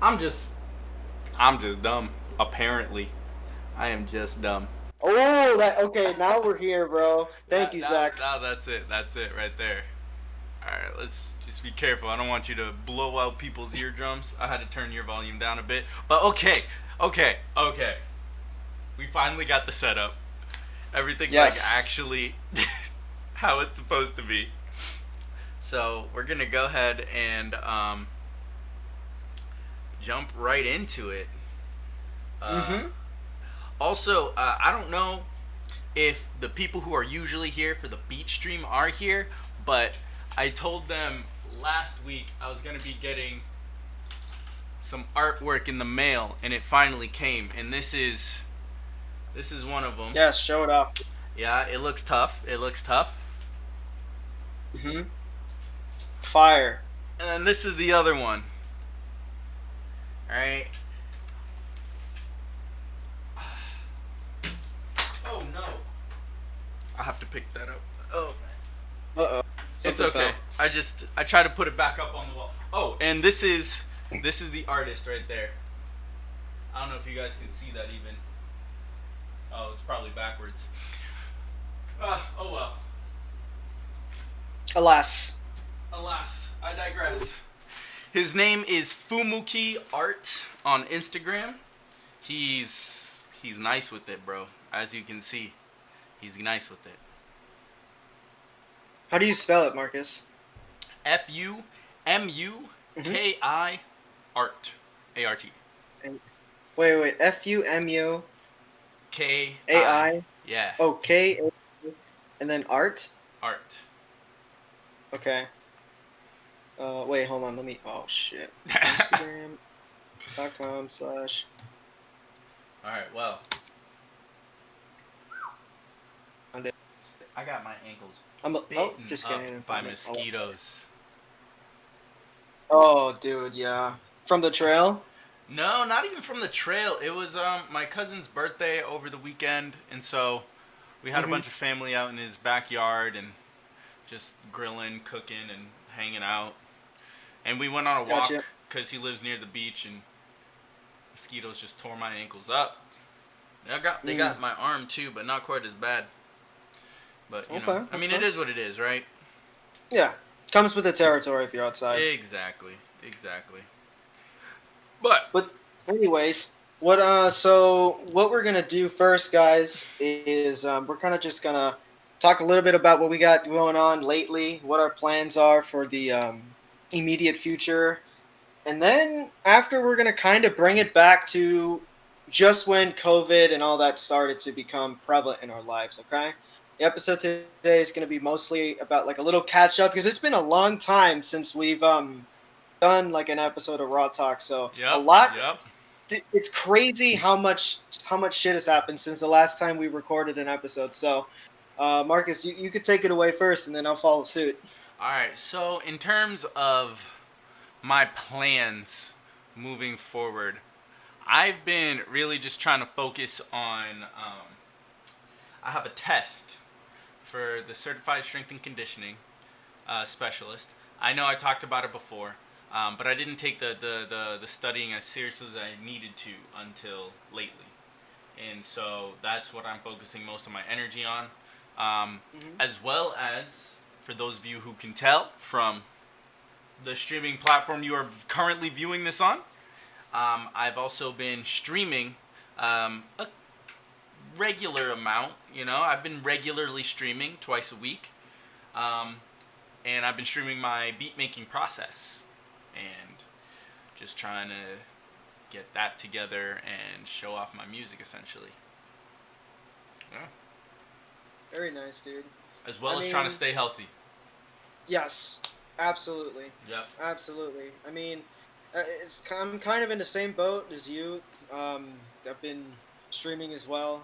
I'm just I'm just dumb. Apparently, I am just dumb. Oh, that okay. Now we're here, bro. Thank That you, now Zach. now that's it. That's it right there. All right, let's just be careful. I don't want you to blow out people's eardrums. I had to turn your volume down a bit. But okay. We finally got the setup. Everything's like Yes. actually how it's supposed to be. So we're gonna go ahead and jump right into it. Uh, Mm-hmm. also, I don't know if the people who are usually here for the beach stream are here, but I told them last week I was gonna be getting some artwork in the mail, and it finally came. And this is one of them. Yes. Show it off. Yeah, it looks tough. It looks tough. Mm-hmm. Fire. And this is the other one. All right. Oh no! I have to pick that up. Oh, Uh-oh. it's Something okay. fell. I try to put it back up on the wall. Oh, and this is the artist right there. I don't know if you guys can see that even. Oh, it's probably backwards. Oh well. Alas. Alas, I digress. His name is Fumuki Art on Instagram. He's nice with it, bro. As you can see, he's nice with it. How do you spell it, Marcus? Mm-hmm. Fumuki Art. ART. And wait. FUMU Ki. AI. Yeah. Okay. And then art. Art. Okay. Wait. Hold on. Let me. Oh shit. Instagram.com/. All right. Well, Found it. I got my ankles Oh, bitten just up kidding. by Found it. mosquitoes. Oh, dude. Yeah. From the trail. No, not even from the trail. It was my cousin's birthday over the weekend, and so we had a Mm-hmm. bunch of family out in his backyard and just grilling, cooking, and hanging out. And we went on a walk Gotcha. because he lives near the beach, and mosquitoes just tore my ankles up. They got Mm. my arm too, but not quite as bad. But Okay. I mean, it Okay. is what it is, right? Yeah. Comes with the territory if you're outside. Exactly, exactly. But But anyways, what we're gonna do first, guys, is we're kind of just gonna talk a little bit about what we got going on lately, what our plans are for the immediate future, and then after we're gonna kind of bring it back to just when COVID and all that started to become prevalent in our lives. Okay. The episode today is going to be mostly about like a little catch up because it's been a long time since we've done like an episode of Raw Talk. So a yep, lot. yep. It's crazy how much shit has happened since the last time we recorded an episode. So, Marcus, you could take it away first, and then I'll follow suit. All right. So in terms of my plans moving forward, I've been really just trying to focus on. I have a test for the Certified Strength and Conditioning specialist. I know I talked about it before, but I didn't take the studying as seriously as I needed to until lately. And so that's what I'm focusing most of my energy on. Hmm. As well as, for those of you who can tell from the streaming platform you are currently viewing this on, I've also been streaming a regular amount. I've been regularly streaming twice a week. Um, and I've been streaming my beat making process and just trying to get that together and show off my music essentially. Yeah. Very nice, dude. As I well as trying to mean, stay healthy. yes, absolutely, Yep. absolutely. I mean, I'm kind of in the same boat as you. I've been streaming as well.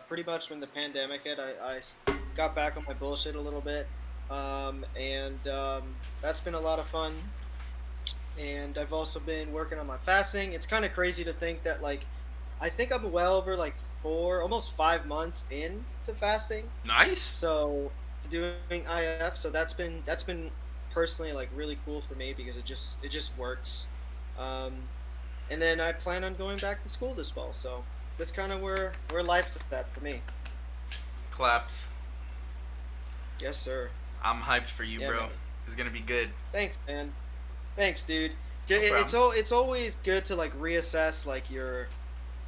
Pretty much when the pandemic hit, got back on my bullshit a little bit, and that's been a lot of fun. And I've also been working on my fasting. It's kind of crazy to think that like I think I'm well over like 4, almost 5 months into fasting. Nice. So to doing IF, so that's been personally like really cool for me because it just works. Um, and then I plan on going back to school this fall. So that's kind of where life's at for me. Claps. Yes, sir. I'm hyped for you, Yeah, bro. man. It's gonna be good. Thanks, man. Thanks, dude. No problem. It's always good to like reassess like your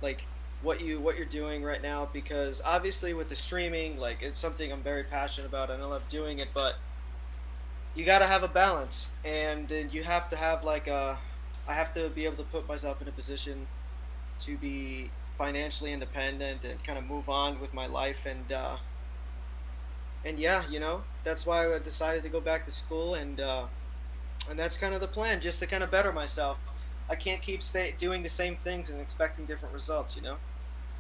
like what you're doing right now, because obviously with the streaming, like it's something I'm very passionate about and I love doing it, but you got to have a balance, and then you have to have like a I have to be able to put myself in a position to be financially independent and kind of move on with my life, and yeah, that's why I decided to go back to school, and that's kind of the plan, just to kind of better myself. I can't keep doing the same things and expecting different results.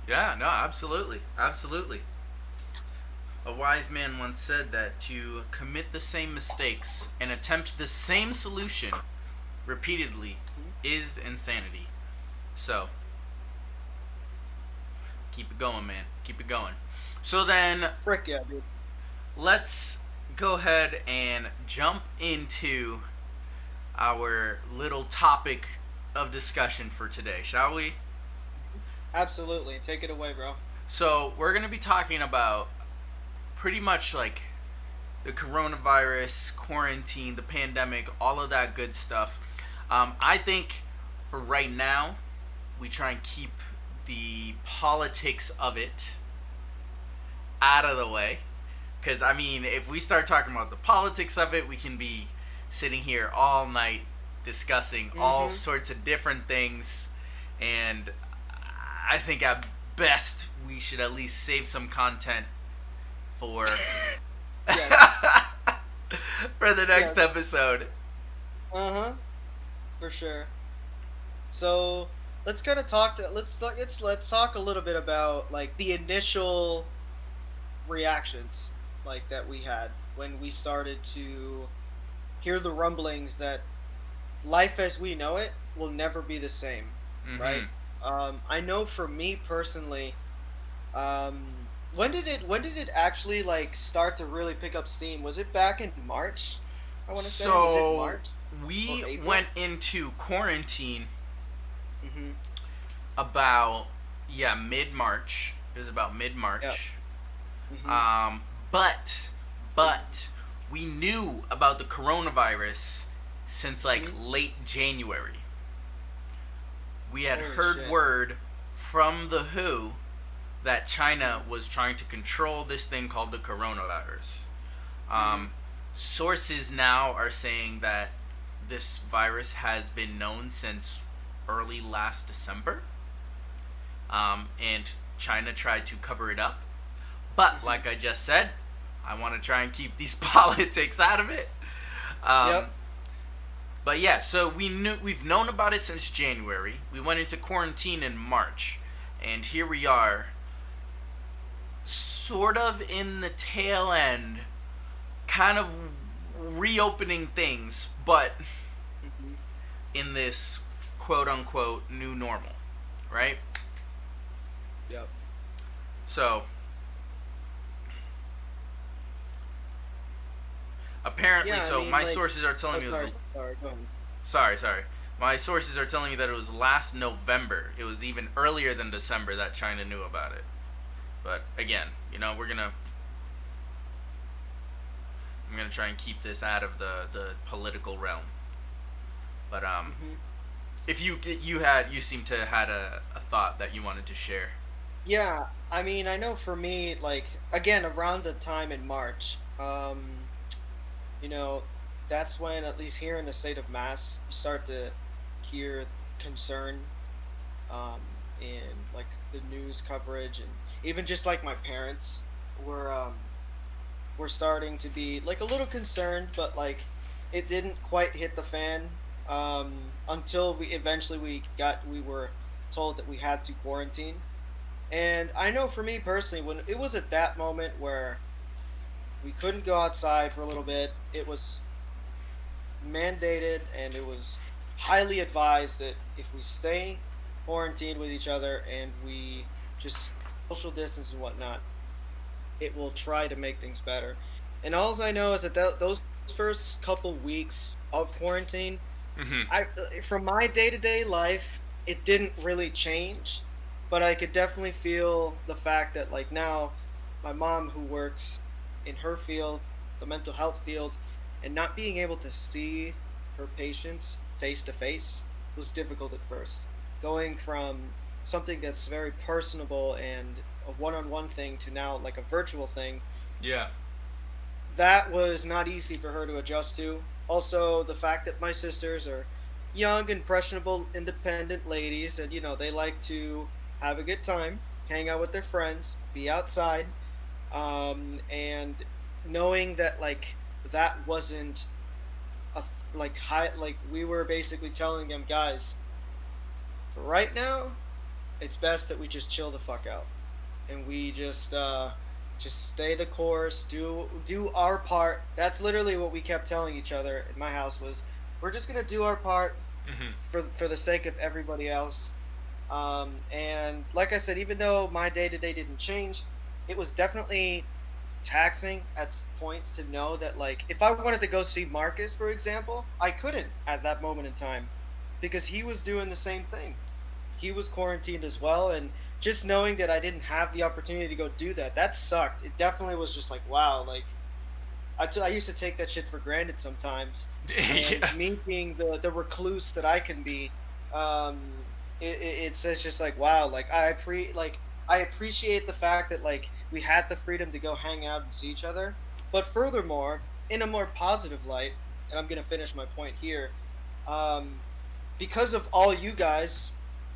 Yeah, no, absolutely. Absolutely. A wise man once said that to commit the same mistakes and attempt the same solution repeatedly Mhm. is insanity. So, keep it going, man. Keep it going. So then, Frick yeah, dude. let's go ahead and jump into our little topic of discussion for today, shall we? Absolutely, take it away, bro. So, we're going to be talking about pretty much like the coronavirus, quarantine, the pandemic, all of that good stuff. I think for right now, we try and keep the politics of it out of the way. Because, I mean, if we start talking about the politics of it, we can be sitting here all night discussing all Mm-hmm. sorts of different things. And I think at best, we should at least save some content for Yes. for the next Yes. episode. Uh-huh. For sure. So let's kind of let's talk a little bit about like the initial reactions like that we had when we started to hear the rumblings that life as we know it will never be the same, right? Mm-hmm. I know for me personally, when did it actually like start to really pick up steam? Was it back in March? I want to say, was it So March or we April? went into quarantine Mm-hmm. about, yeah, mid March. It was about mid Yeah. March. Mm-hmm. Um, but but we knew about the coronavirus since like Mm-hmm. late January. We had Holy heard shit. word from the WHO that China was trying to control this thing called the coronavirus. Mm-hmm. Um, Sources now are saying that this virus has been known since early last December, and China tried to cover it up. But Mm-hmm. like I just said, I want to try and keep these politics out of it. Um, Yep. but yeah, so we've known about it since January. We went into quarantine in March, and here we are, sort of in the tail end, kind of reopening things, but Mm-hmm. in this quote unquote new normal, right? Yep. So apparently, Yeah, I so mean, my like, sources are oh, telling me it was sorry, go ahead. sorry. My sources are telling me that it was last November. It was even earlier than December that China knew about it. But again, I'm gonna try and keep this out of the political realm. But Mm-hmm. if you seem to had a thought that you wanted to share. Yeah, I mean, I know for me, like, again, around the time in March, you know, that's when, at least here in the state of Mass, you start to hear concern, um, in like the news coverage, and even just like my parents were, were starting to be like a little concerned, but like it didn't quite hit the fan, until we were told that we had to quarantine. And I know for me personally, when it was at that moment where we couldn't go outside for a little bit, it was mandated and it was highly advised that if we stay quarantined with each other and we just social distance and whatnot, it will try to make things better. And all I know is that those first couple weeks of quarantine, Mm-hmm. from my day to day life, it didn't really change, but I could definitely feel the fact that like now my mom who works in her field, the mental health field, and not being able to see her patients face to face was difficult at first. Going from something that's very personable and a one-on-one thing to now like a virtual thing, Yeah. that was not easy for her to adjust to. Also, the fact that my sisters are young, impressionable, independent ladies, and they like to have a good time, hang out with their friends, be outside, and knowing that like that wasn't like high, like we were basically telling them, guys, for right now, it's best that we just chill the fuck out and we just stay the course, do our part. That's literally what we kept telling each other in my house was we're just gonna do our part Hmm. for the sake of everybody else. And like I said, even though my day to day didn't change, it was definitely taxing at points to know that like if I wanted to go see Marcus, for example, I couldn't at that moment in time because he was doing the same thing. He was quarantined as well, and just knowing that I didn't have the opportunity to go do that, that sucked. It definitely was just like, wow, like I used to take that shit for granted sometimes, and Yeah. me being the recluse that I can be, it's just like wow, like I appreciate the fact that like we had the freedom to go hang out and see each other, but furthermore, in a more positive light, and I'm gonna finish my point here, um, because of all you guys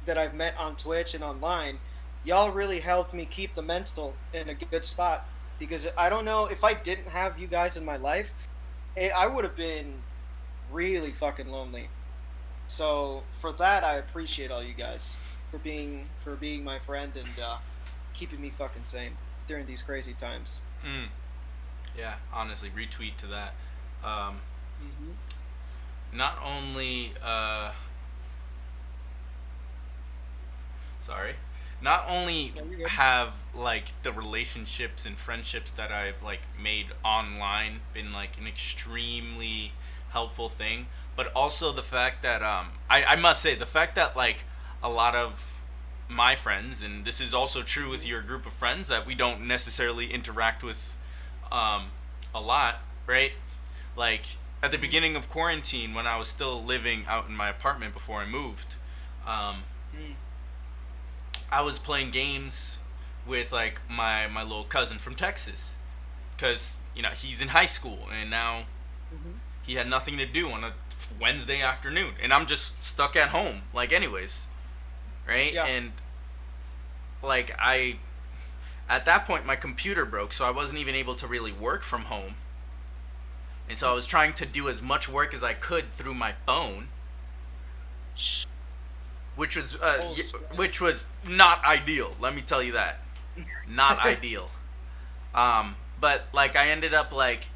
that I've met on Twitch and online, y'all really helped me keep the mental in a good spot. Because I don't know if I didn't have you guys in my life, I would have been really fucking lonely. So for that, I appreciate all you guys for being my friend and keeping me fucking sane during these crazy times. Mm. Yeah. Honestly, retweet to that. Um, Hmm. not only sorry, not only No, you're good. have like the relationships and friendships that I've like made online been like an extremely helpful thing, but also the fact that I must say the fact that like a lot of my friends, and this is also true with Hmm. your group of friends that we don't necessarily interact with um, a lot, right? Like at the Hmm. beginning of quarantine when I was still living out in my apartment before I moved, um, Hmm. I was playing games with like my little cousin from Texas because he's in high school and now Hmm. he had nothing to do on a Wednesday afternoon and I'm just stuck at home like anyways, right? Yeah. And like I at that point my computer broke so I wasn't even able to really work from home. And so I was trying to do as much work as I could through my phone, which was Holy shit. which was not ideal. Let me tell you that, not ideal. But like I ended up like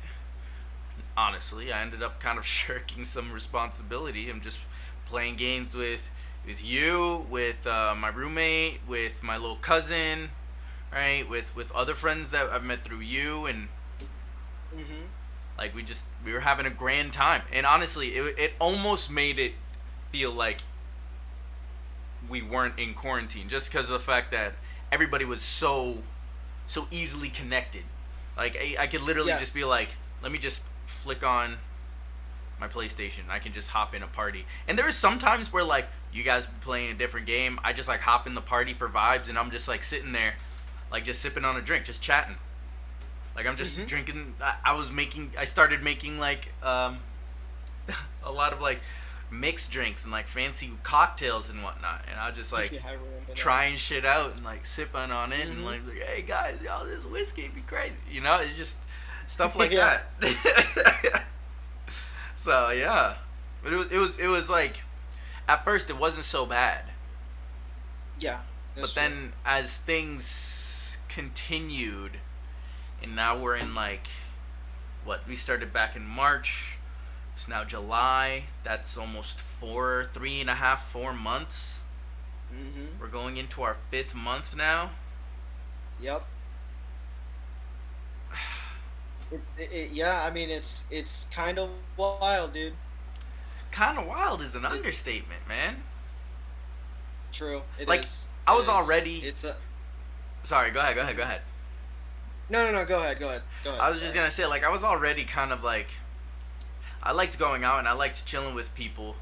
honestly, I ended up kind of shirking some responsibility. I'm just playing games with you, with my roommate, with my little cousin, right? With other friends that I've met through you, and Hmm. like we were having a grand time. And honestly, it almost made it feel like we weren't in quarantine just because of the fact that everybody was so easily connected. Like I could literally just Yes. be like, let me just flick on my PlayStation. I can just hop in a party. And there is sometimes where like you guys be playing a different game. I just like hop in the party for vibes, and I'm just like sitting there, like just sipping on a drink, just chatting. Like I'm just Hmm. drinking. I started making like a lot of like mixed drinks and like fancy cocktails and whatnot. And I just like Yeah, I remember that. trying shit out and like sipping on it and Hmm. like hey guys, y'all, this whiskey be crazy. It's just stuff like Yeah. that. So yeah, but it was like at first it wasn't so bad, Yeah. That's but true. then as things continued, and now we're in like what we started back in March. It's now July. That's almost 3.5, 4 months. Hmm. We're going into our fifth month now. Yep. Yeah, I mean it's kind of wild, dude. Kind of wild is an It, understatement, man. True. It Like, is. I It was is. already. It's a. Sorry, go ahead. No, no, no. Go ahead. Go ahead. Go ahead. I was just Sorry. gonna say, like, I was already kind of like. I liked going out and I liked chilling with people.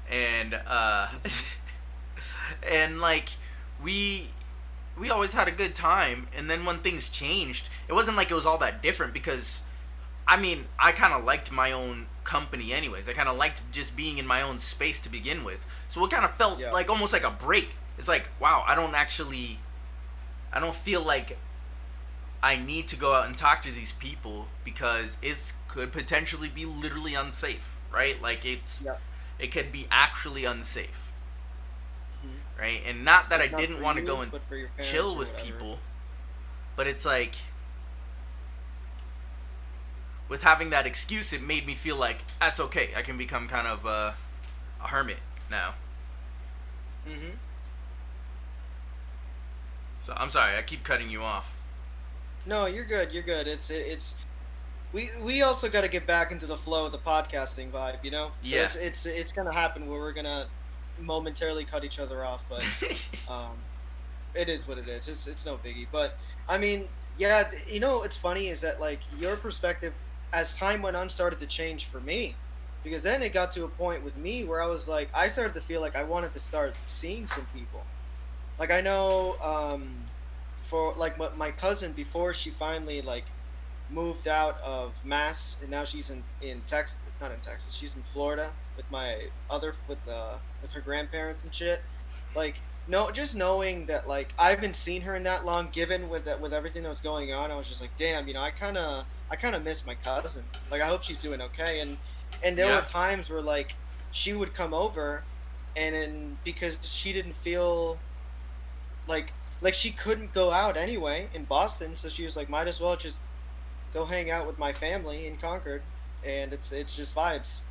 And, Hmm. and, like, we. We always had a good time, and then when things changed, it wasn't like it was all that different because I mean, I kind of liked my own company anyways. I kind of liked just being in my own space to begin with. So it kind of felt Yeah. like almost like a break. It's like, wow, I don't feel like I need to go out and talk to these people because it could potentially be literally unsafe, right? Like Yeah. it could be actually unsafe, Hmm. right? And not that I Like not didn't for want to go you, and but for your chill parents or with whatever. people, but it's like with having that excuse, it made me feel like that's okay. I can become kind of a hermit now. Hmm. So I'm sorry, I keep cutting you off. No, you're good. You're good. It's we also got to get back into the flow of the podcasting vibe, you know. So Yeah. it's gonna happen where we're gonna momentarily cut each other off, but um, it is what it is. It's no biggie. But I mean, yeah, you know, what's funny is that like your perspective as time went on started to change for me, because then it got to a point with me where I was like, I started to feel like I wanted to start seeing some people. Like I know, for like my cousin before she finally like moved out of Mass and now she's in Texas, not in Texas, she's in Florida with my other with her grandparents and shit. Like no, just knowing that like I haven't seen her in that long, given with that with everything that was going on, I was just like, damn, you know, I kind of miss my cousin. Like I hope she's doing okay. And there were Yeah. times where like she would come over, because she didn't feel like she couldn't go out anyway in Boston, so she was like, might as well just go hang out with my family in Concord, and it's just vibes.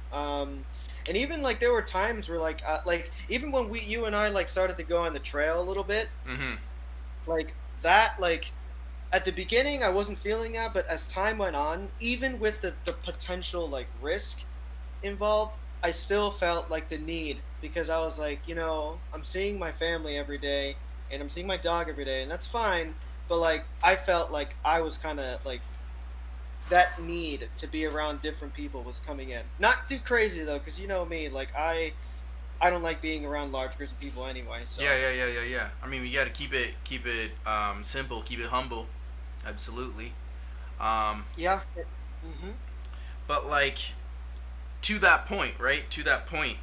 And even like there were times where like even when we you and I like started to go on the trail a little bit, Mm-hmm. like that like at the beginning I wasn't feeling that, but as time went on, even with the potential like risk involved, I still felt like the need because I was like, you know, I'm seeing my family every day and I'm seeing my dog every day, and that's fine. But like, I felt like I was kind of like that need to be around different people was coming in. Not too crazy though, because you know me, like I don't like being around large groups of people anyway. Yeah, So yeah. I mean, we got to keep it simple, keep it humble, absolutely. Um, yeah. Mm-hmm. but like to that point, right? To that point,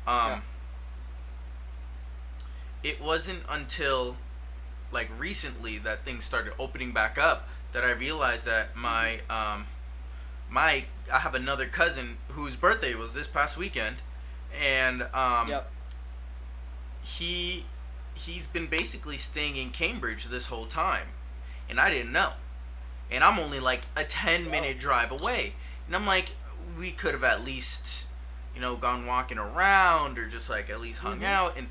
Yeah. um, it wasn't until like recently that things started opening back up that I realized that Mm-hmm. my I have another cousin whose birthday was this past weekend, and Yep. he he's been basically staying in Cambridge this whole time, and I didn't know. And I'm only like a 10-minute Oh. drive away, and I'm like, we could have at least, gone walking around or just like at least hung Mm-hmm. out. And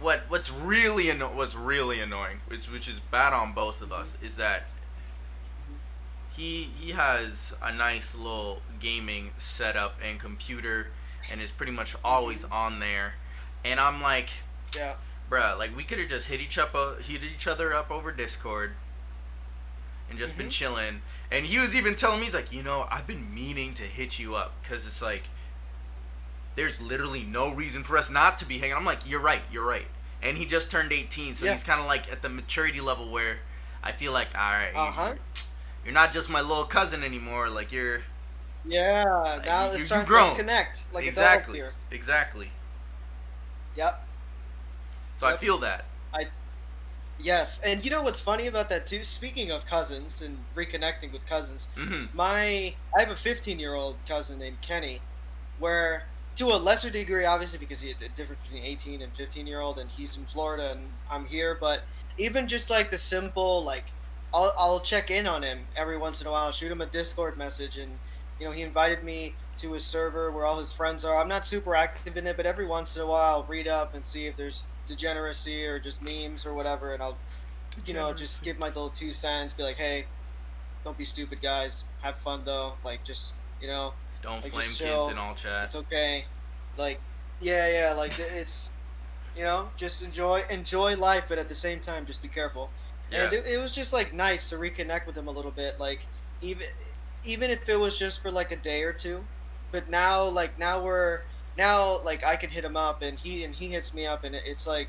what's really annoying, which is bad on both of Mm-hmm. us, is that Mm-hmm. he has a nice little gaming setup and computer, and is pretty much always Mm-hmm. on there. And I'm like, Yeah. bruh, like we could have just hit each other up over Discord and just been Mm-hmm. chilling. And he was even telling me, he's like, I've been meaning to hit you up because it's like there's literally no reason for us not to be hanging. I'm like, you're right. And he just turned 18, so Yeah. he's kind of like at the maturity level where I feel like, all right, Uh-huh. you're not just my little cousin anymore. Like Yeah. Now it's you time. Let's grown. connect like adults Exactly, here. exactly. Yep. So I Yep. feel that. I Yes, and you know what's funny about that too? Speaking of cousins and reconnecting with cousins, Mm-hmm. I have a 15-year-old cousin named Kenny, where to a lesser degree, obviously because the difference between 18 and 15-year-old, and he's in Florida and I'm here, but even just like the simple like I'll check in on him every once in a while, shoot him a Discord message, and you know he invited me to his server where all his friends are. I'm not super active in it, but every once in a while I'll read up and see if there's degeneracy or just memes or whatever, and I'll just Degeneracy. give my little 2 cents, be like, hey, don't be stupid, guys. Have fun though. Like just Don't like flame just kids in chill. all chat. It's okay. Like yeah, yeah. Like it's just enjoy life, but at the same time, just be careful. And Yeah. it was just like nice to reconnect with him a little bit, like even even if it was just for like a day or two. But now we're now like I can hit him up and he hits me up, and it's like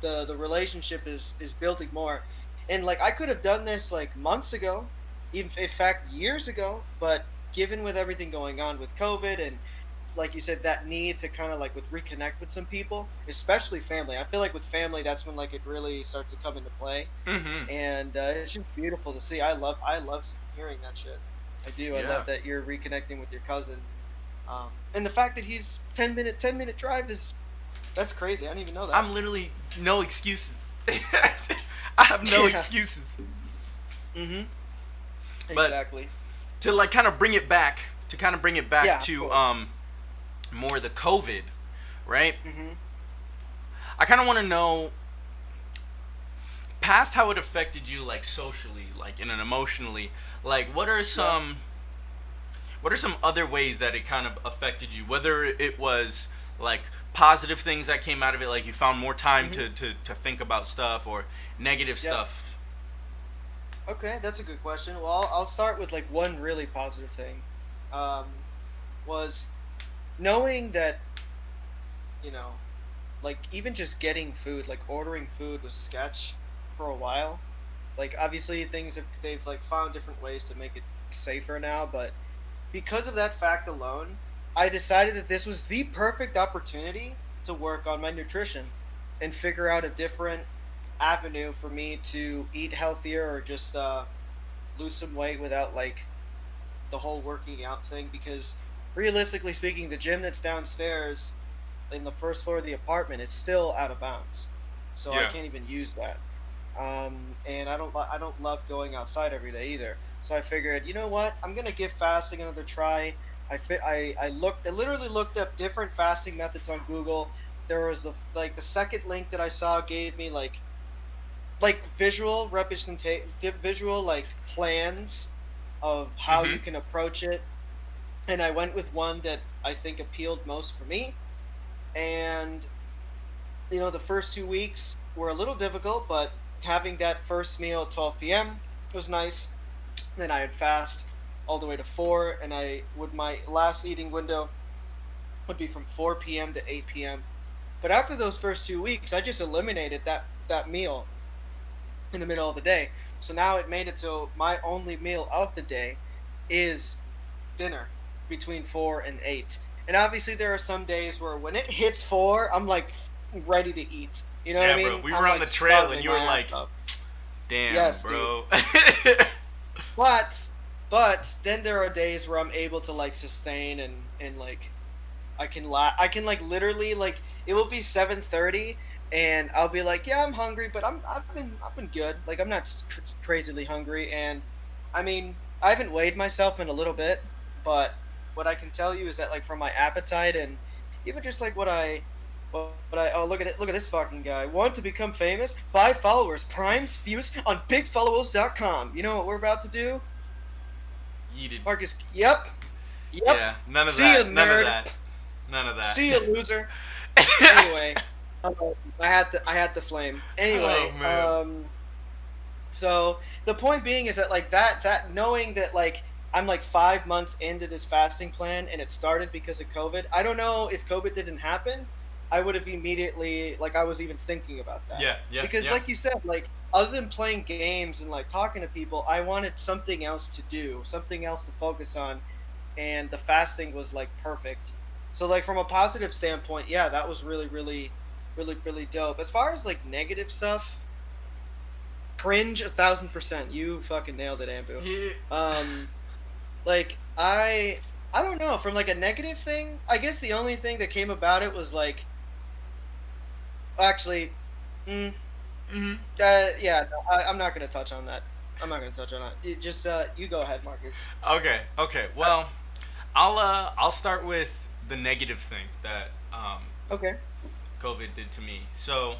the relationship is building more. And like I could have done this like months ago, even in fact years ago, but given with everything going on with COVID and like you said, that need to kind of like with reconnect with some people, especially family. I feel like with family, that's when like it really starts to come into play, Mm-hmm. and it's just beautiful to see. I love hearing that shit. I do. I Yeah. love that you're reconnecting with your cousin, and the fact that he's 10-minute drive is that's crazy. I didn't even know that. I'm literally no excuses. I have no Yeah. excuses. Mm-hmm. But Exactly. to like kind of bring it back, Yeah. Of to course. more the COVID, right? Mm-hmm. I kind of want to know past how it affected you like socially, like in an emotionally, like Yeah. what are some other ways that it kind of affected you? Whether it was like positive things that came out of it, like you found more time Mm-hmm. to think about stuff, or negative Yep. stuff. Okay, that's a good question. Well, I'll start with like one really positive thing. Um, was knowing that you know like even just getting food, like ordering food was sketch for a while. Like obviously they've like found different ways to make it safer now, but because of that fact alone, I decided that this was the perfect opportunity to work on my nutrition and figure out a different avenue for me to eat healthier or just lose some weight without like the whole working out thing, because realistically speaking, the gym that's downstairs in the first floor of the apartment is still out of bounds, so I Yeah. can't even use that. And I don't love going outside every day either. So I figured, you know what, I'm gonna give fasting another try. I literally looked up different fasting methods on Google. There was the second link that I saw gave me like visual like plans of how Mm-hmm. you can approach it, and I went with one that I think appealed most for me. And the first 2 weeks were a little difficult, but having that first meal at 12 p.m. was nice. Then I would fast all the way to 4, and my last eating window would be from 4 p.m. to 8 p.m. But after those first 2 weeks, I just eliminated that meal in the middle of the day. So now it made it so my only meal of the day is dinner between 4 and 8. And obviously, there are some days where when it hits 4, I'm like ready to eat. You know what I Yeah, bro. mean? We I'm were on like the trail and starving you my were ass like, off. "Damn, Yes, dude. bro." But then there are days where I'm able to like sustain and like I can like literally like it will be 7:30 and I'll be like, yeah, I'm hungry, but I've been good. Like I'm not crazily hungry, and I mean I haven't weighed myself in a little bit, but what I can tell you is that like from my appetite and even just like what I oh look at this fucking guy. Want to become famous? Buy followers, primes, views on bigfollowers.com. You know what we're about to do? Yeeted. Marcus, yep. Yep. Yeah, none of See ya, that. None of nerd. that. None of that. See ya, loser. Anyway, um, I had the flame. Oh Anyway, man. so the point being is that like that knowing that like I'm like 5 months into this fasting plan and it started because of COVID. I don't know if COVID didn't happen, I would have immediately like I was even thinking about that, Yeah, yeah, because yeah. like you said, like other than playing games and like talking to people, I wanted something else to do, something else to focus on, and the fasting was like perfect. So like from a positive standpoint, yeah, that was really dope. As far as like negative stuff, cringe 1,000%. You fucking nailed it, Ambu. Yeah. Um, like I don't know. From like a negative thing, I guess the only thing that came about it was like actually, mm, Mhm. yeah, no, I'm not gonna touch on that. I'm not gonna touch on that. You just you go ahead, Marcus. Okay. Okay. Well, I'll start with the negative thing that Okay. COVID did to me. So,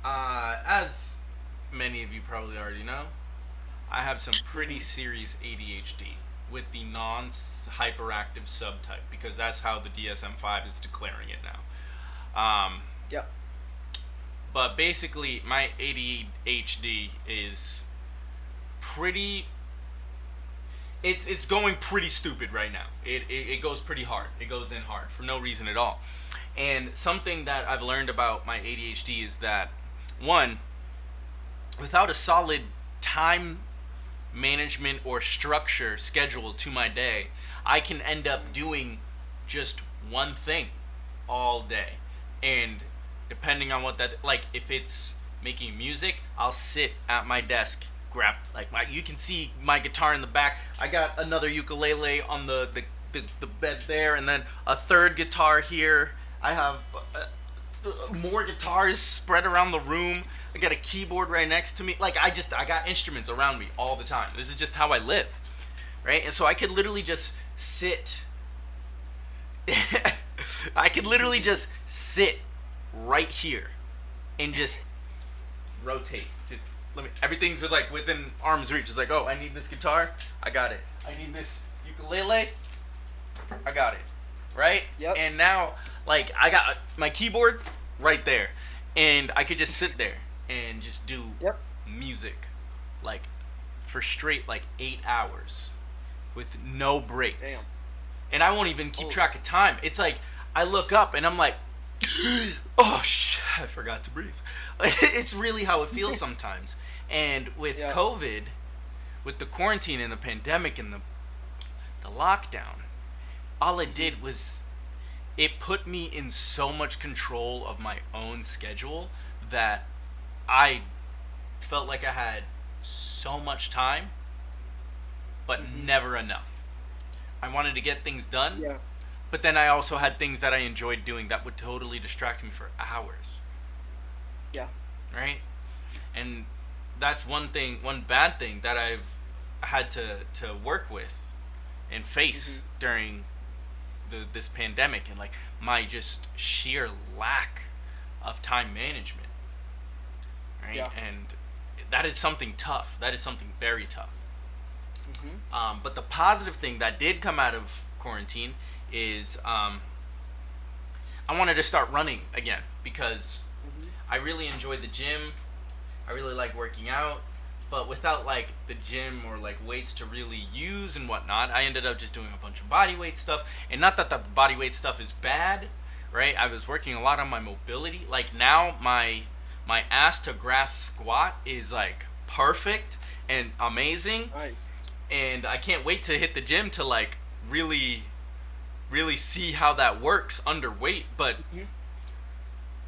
as many of you probably already know, I have some pretty Hmm. serious ADHD with the non hyperactive subtype because that's how the DSM 5 is declaring it now. Um, Yeah. but basically, my ADHD is pretty. It's going pretty stupid right now. It goes pretty hard. It goes in hard for no reason at all. And something that I've learned about my ADHD is that, one, without a solid time management or structure schedule to my day, I can end up doing just one thing all day. And depending on what that, like, if it's making music, I'll sit at my desk, grab, like, my, you can see my guitar in the back. I got another ukulele on the bed there, and then a third guitar here. I have more guitars spread around the room. I got a keyboard right next to me. Like, I got instruments around me all the time. This is just how I live, right? And so I could literally just sit. I could literally just sit right here and just rotate. Just let me. Everything's just like within arm's reach. It's like, oh, I need this guitar. I got it. I need this ukulele. I got it. Right? Yep. And now, like, I got my keyboard right there, and I could just sit there and just do Yep. music, like, for straight like 8 hours with no breaks. Damn. And I won't even keep Oh. track of time. It's like I look up and I'm like, oh I forgot to breathe. It's really how it feels sometimes. And with Yeah. COVID, with the quarantine and the pandemic and the lockdown, all it did was it put me in so much control of my own schedule that I felt like I had so much time, but never enough. I wanted to get things done, Yeah. but then I also had things that I enjoyed doing that would totally distract me for hours, Yeah. right? And that's one bad thing that I've had to work with and face during this pandemic, and like my just sheer lack of time management, right? Yeah. And that is something tough. That is something very tough. Mm-hmm. But the positive thing that did come out of quarantine is I wanted to start running again because I really enjoy the gym. I really like working out, but without like the gym or like weights to really use and whatnot, I ended up just doing a bunch of body weight stuff. And not that the body weight stuff is bad, right? I was working a lot on my mobility. Like now my ass to grass squat is like perfect and amazing. Nice. And I can't wait to hit the gym to like really see how that works under weight. But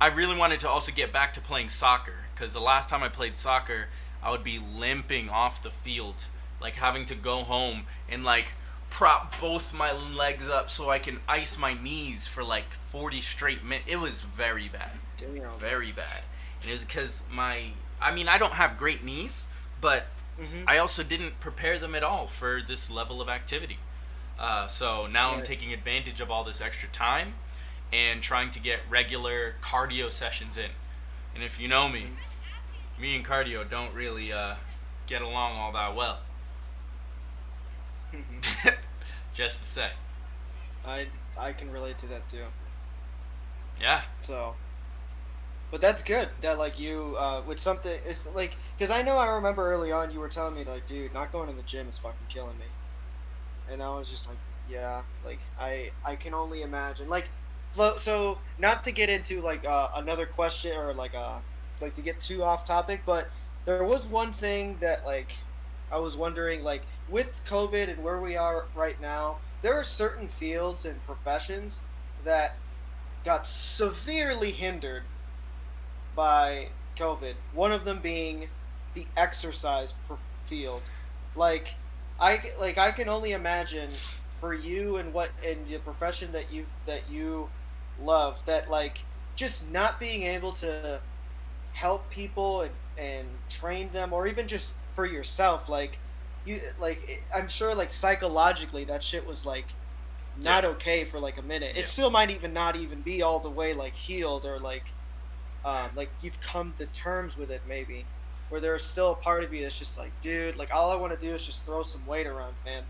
I really wanted to also get back to playing soccer, because the last time I played soccer, I would be limping off the field, like having to go home and like prop both my legs up so I can ice my knees for like 40 straight minutes. It was very bad. Damn. Very bad. And it was because I don't have great knees, but I also didn't prepare them at all for this level of activity. So now I'm Right. taking advantage of all this extra time and trying to get regular cardio sessions in. And if you know me, me and cardio don't really get along all that well. Just to say. I can relate to that too. Yeah. So, but that's good that like you with something it's like because I remember early on you were telling me like, dude, not going to the gym is fucking killing me, and I was just like, yeah, like I can only imagine like, so not to get into like another question or like to get too off topic, but there was one thing that like I was wondering like with COVID and where we are right now, there are certain fields and professions that got severely hindered by COVID. One of them being the exercise field. I can only imagine for you and what in the profession that you love that like just not being able to help people and train them or even just for yourself like you like I'm sure like psychologically that shit was like not okay for like a minute. Yeah. It still might even not even be all the way like healed or like you've come to terms with it maybe, where there's still a part of you that's just like, dude, like all I want to do is just throw some weight around, man.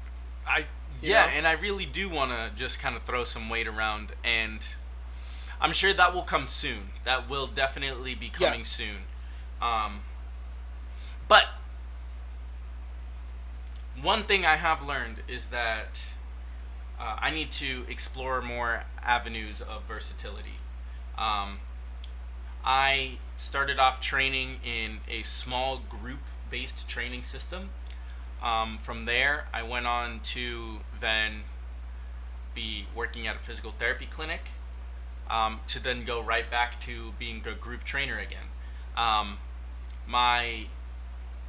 You know? And I really do want to just kind of throw some weight around, and I'm sure that will come soon. That will definitely be coming Yes. soon. Um, but one thing I have learned is that I need to explore more avenues of versatility. Um, I started off training in a small group based training system. From there, I went on to then be working at a physical therapy clinic, to then go right back to being a group trainer again. Um, my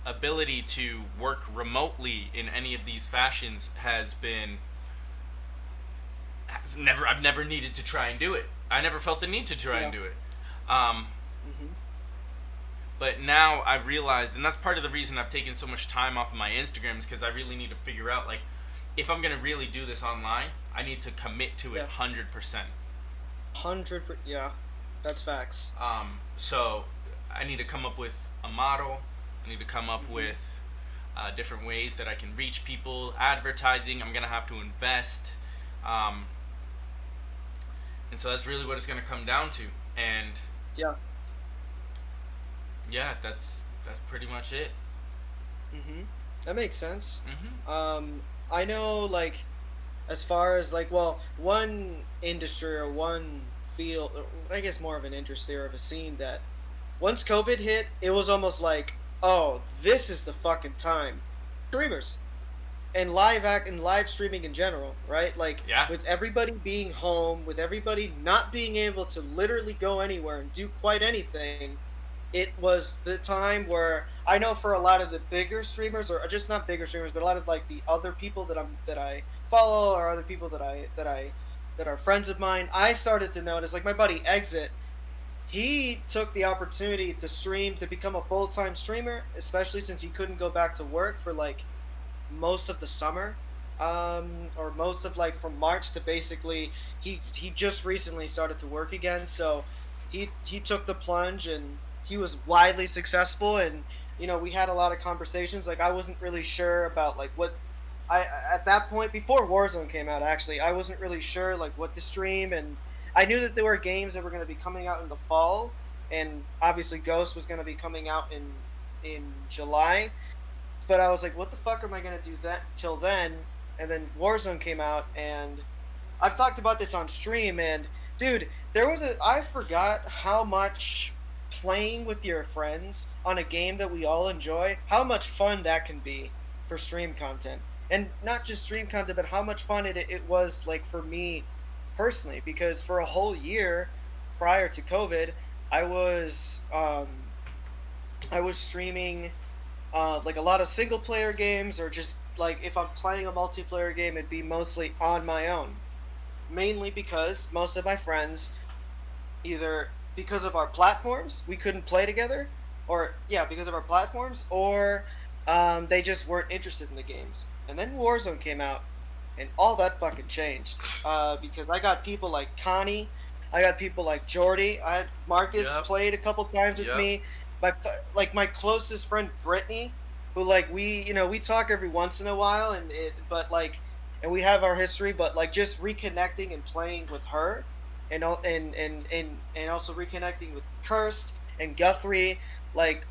ability to work remotely in any of these fashions I've never needed to try and do it. I never felt the need to try and Yeah. do it. Um, Hmm. but now I've realized, and that's part of the reason I've taken so much time off of my Instagrams, because I really need to figure out, like, if I'm gonna really do this online, I need to commit to it Yeah. 100%. 100. Yeah. That's facts. So I need to come up with a model. I need to come up Hmm. with different ways that I can reach people. Advertising, I'm gonna have to invest, um, and so that's really what it's gonna come down to. And Yeah. yeah, that's pretty much it. Hmm. That makes sense. Hmm. I know, like, as far as like, well, one industry or one field, or I guess more of an industry or of a scene that once COVID hit, it was almost like, oh, this is the fucking time. Streamers and live streaming in general, right? Like Yeah. with everybody being home, with everybody not being able to literally go anywhere and do quite anything, it was the time where I know for a lot of the bigger streamers, or just not bigger streamers, but a lot of like the other people that I follow, or other people that are friends of mine, I started to notice, like my buddy Exit, he took the opportunity to stream, to become a full-time streamer, especially since he couldn't go back to work for like most of the summer, or most of like from March to basically he just recently started to work again. So he took the plunge and he was widely successful. And we had a lot of conversations. Like I wasn't really sure about like what I at that point, before Warzone came out, actually I wasn't really sure like what to stream. And I knew that there were games that were going to be coming out in the fall, and obviously Ghost was going to be coming out in July. But I was like, what the fuck am I gonna do that till then? And then Warzone came out, and I've talked about this on stream. And dude, I forgot how much playing with your friends on a game that we all enjoy, how much fun that can be for stream content. And not just stream content, but how much fun it was like for me personally, because for a whole year prior to COVID, I was um I was streaming like a lot of single player games, or just like if I'm playing a multiplayer game, it'd be mostly on my own. Mainly because most of my friends, either because of our platforms, we couldn't play together, or yeah, because of our platforms, or they just weren't interested in the games. And then Warzone came out, and all that fucking changed. Because I got people like Connie, I got people like Jordy, I had Marcus Yep. played a couple times with Yep. me, like my closest friend Brittany, who like we talk every once in a while, but like, and we have our history, but like just reconnecting and playing with her, and also reconnecting with Kirst and Guthrie, like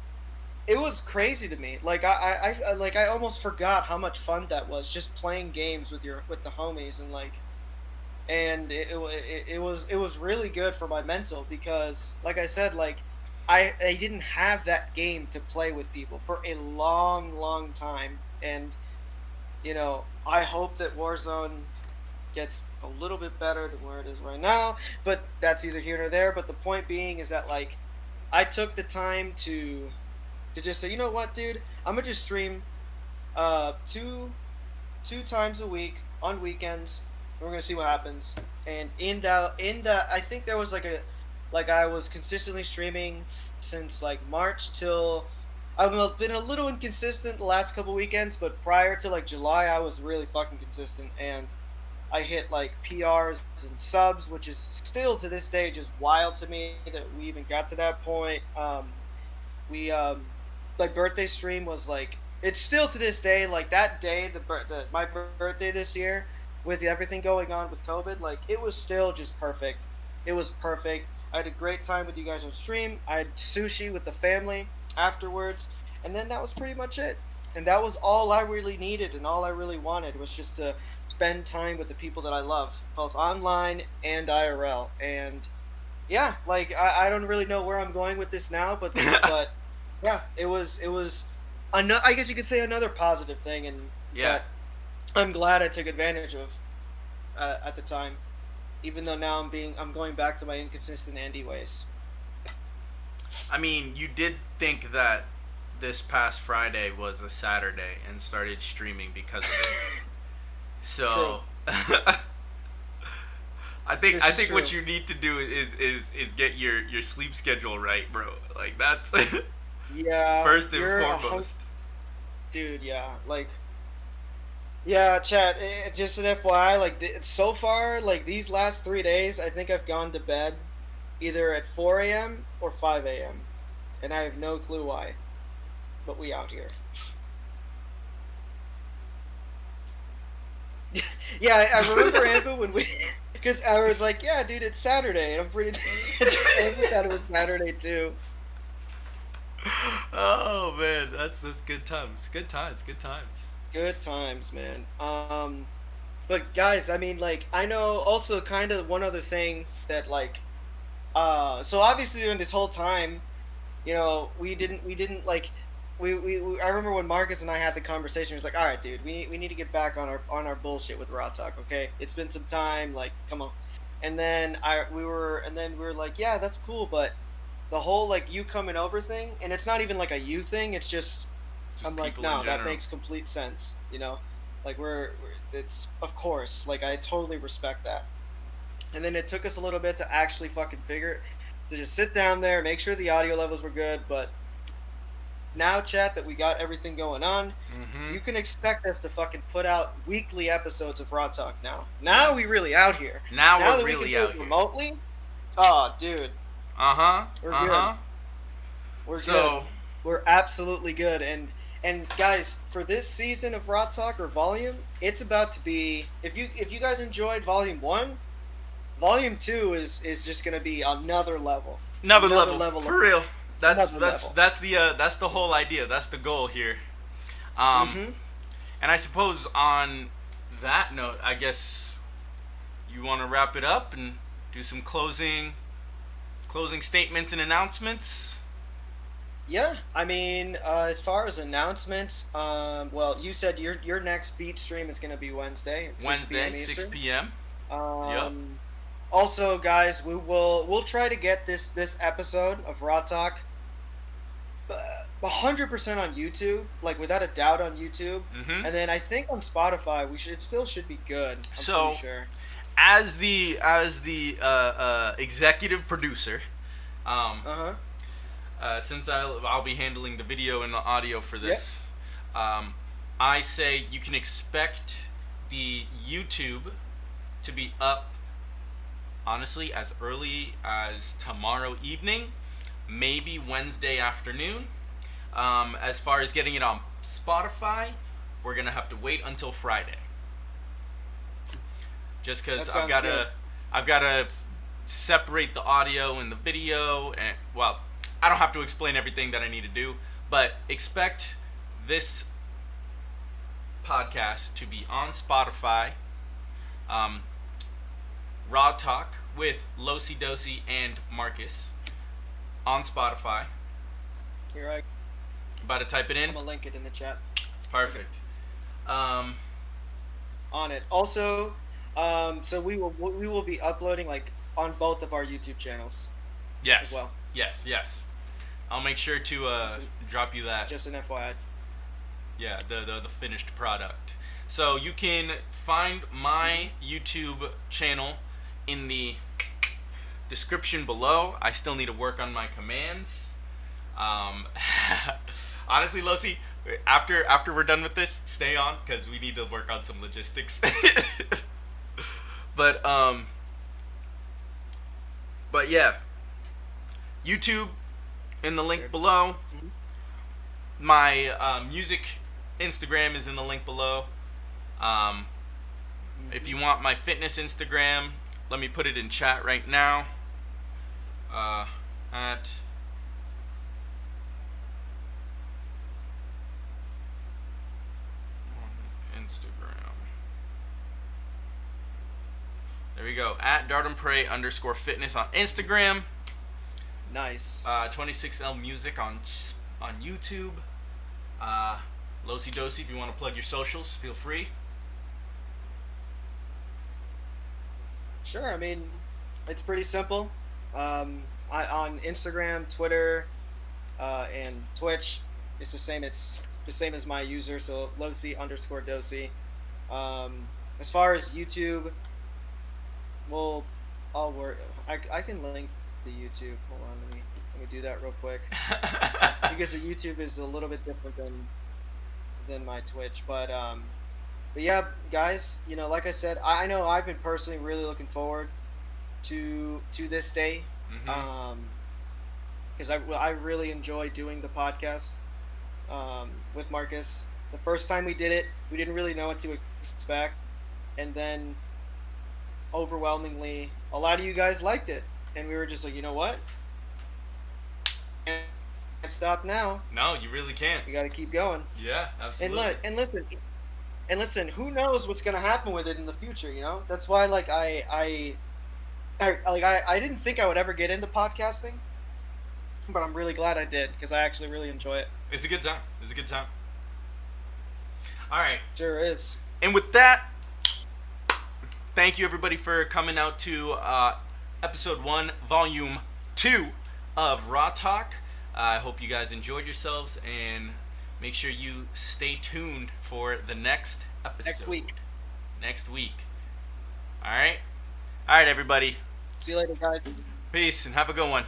it was crazy to me. Like I almost forgot how much fun that was, just playing games with the homies. And like, and it was really good for my mental, because like I said, like I didn't have that game to play with people for a long time. And I hope that Warzone gets a little bit better than where it is right now, but that's either here or there. But the point being is that like I took the time to just say, you know what, dude, I'm gonna just stream two times a week on weekends. We're gonna see what happens. And in that I think there was like I was consistently streaming since like March till I've been a little inconsistent the last couple weekends, but prior to like July, I was really fucking consistent. And I hit like PRs and subs, which is still to this day just wild to me that we even got to that point. We My birthday stream was like, it's still to this day, like that day, my birthday this year, with everything going on with COVID, like it was still just perfect. It was perfect. I had a great time with you guys on stream. I had sushi with the family afterwards, and then that was pretty much it. And that was all I really needed, and all I really wanted was just to spend time with the people that I love, both online and IRL. And yeah, like I don't really know where I'm going with this now, but yeah, it was I guess you could say another positive thing, and Yeah. that I'm glad I took advantage of at the time, even though now I'm going back to my inconsistent Andy ways. I mean, you did think that this past Friday was a Saturday and started streaming because of it. True. So I This is think what true. you need to do is get your sleep schedule right, bro. Like that's Yeah, first and you're foremost. dude. Yeah, like yeah, chat. Just an FYI, like so far, like these last 3 days, I think I've gone to bed either at 4 a.m. or 5 a.m. and I have no clue why. But we out here. Yeah, I remember Amber when we, because I was like, yeah, dude, it's Saturday, and I'm pretty. Amber thought it was Saturday too. Oh man, that's good times. Good times. Good times. Good times, man. But guys, I mean, like, I know also kind of one other thing that like, so obviously during this whole time, we didn't like I remember when Marcus and I had the conversation. He was like, "All right, dude, we need to get back on our bullshit with Raw Talk. Okay, it's been some time. Like, come on." And then we were like, "Yeah, that's cool," but the whole like you coming over thing, and it's not even like a you thing. It's just Just I'm like, people in no, that general. makes complete sense. Like it's of course like I totally respect that. And then it took us a little bit to actually fucking figure to just sit down there, make sure the audio levels were good, but now, chat, that we got everything going on, Mm-hmm. you can expect us to fucking put out weekly episodes of Raw Talk now. Now we Yes. really out here. Now Now we're that we can really do it out here. remotely, oh, dude, Uh huh. we're Uh good. huh. We're good. So We're absolutely good. And guys, for this season of Raw Talk or Volume, it's about to be. If you guys enjoyed Volume 1, Volume 2 is just gonna be another another level level of for real. another level. That's the whole idea. That's the goal here. Um, Mm-hmm. and I suppose on that note, I guess you want to wrap it up and do some closing statements and announcements. Yeah, I mean, as far as announcements, well, you said your next beat stream is going to be Wednesday at 6 Wednesday, p.m. 6 Eastern. p.m. Yep. Um, Also, guys, we'll try to get this episode of Raw Talk 100% on YouTube, like without a doubt on YouTube, Mm-hmm. and then I think on Spotify it still should be good. I'm pretty So, sure. as the executive producer, um, Uh huh. since I'll be handling the video and the audio for Yep. this, um, I say you can expect the YouTube to be up honestly as early as tomorrow evening, maybe Wednesday afternoon. As far as getting it on Spotify, we're gonna have to wait until Friday, just That because sounds good. I've gotta separate the audio and the video, and well, I don't have to explain everything that I need to do, but expect this podcast to be on Spotify. Um, Raw Talk with Losey, Dosey, and Marcus on Spotify. Here I About to type it I'm in. gonna link it in the chat. Perfect. Um, On it. Also, so we will be uploading like on both of our YouTube channels as yes, well. yes. I'll make sure to drop you that. Just an FYI. Yeah, the finished product. So you can find my YouTube channel in the description below. I still need to work on my commands. Um, honestly, Losi, after we're done with this, stay on because we need to work on some logistics. but um, but yeah, YouTube in the link There. below. Mhm. My music Instagram is in the link below. Um, if Mhm. you want my fitness Instagram, Let me put it in chat right now. At Instagram. There we go. At Dardompre_fitness on Instagram. Nice. 26L Music on YouTube. Losey Dosey, if you want to plug your socials, feel free. Sure. I mean, it's pretty simple. On Instagram, Twitter, and Twitch, it's the same. It's the same as my user. So Losey_Dosey. As far as YouTube, well, I can link the YouTube. Hold on, let me do that real quick because the YouTube is a little bit different than my Twitch. But yeah, guys, like I said, I know I've been personally really looking forward to this day, Mm-hmm. because I really enjoy doing the podcast with Marcus. The first time we did it, we didn't really know what to expect, and then overwhelmingly, a lot of you guys liked it, and we were just like, you know what? Can't stop now. No, you really can't. We got to keep going. Yeah, And absolutely. look, and listen. Who knows what's gonna happen with it in the future? That's why like I didn't think I would ever get into podcasting, but I'm really glad I did because I actually really enjoy it. It's a good time. It's a good time. All right. Sure is. And with that, thank you everybody for coming out to episode 1, volume 2 of Raw Talk. I hope you guys enjoyed yourselves, and make sure you stay tuned for the next episode. Next week. All right, everybody. See you later, guys. Peace, and have a good one.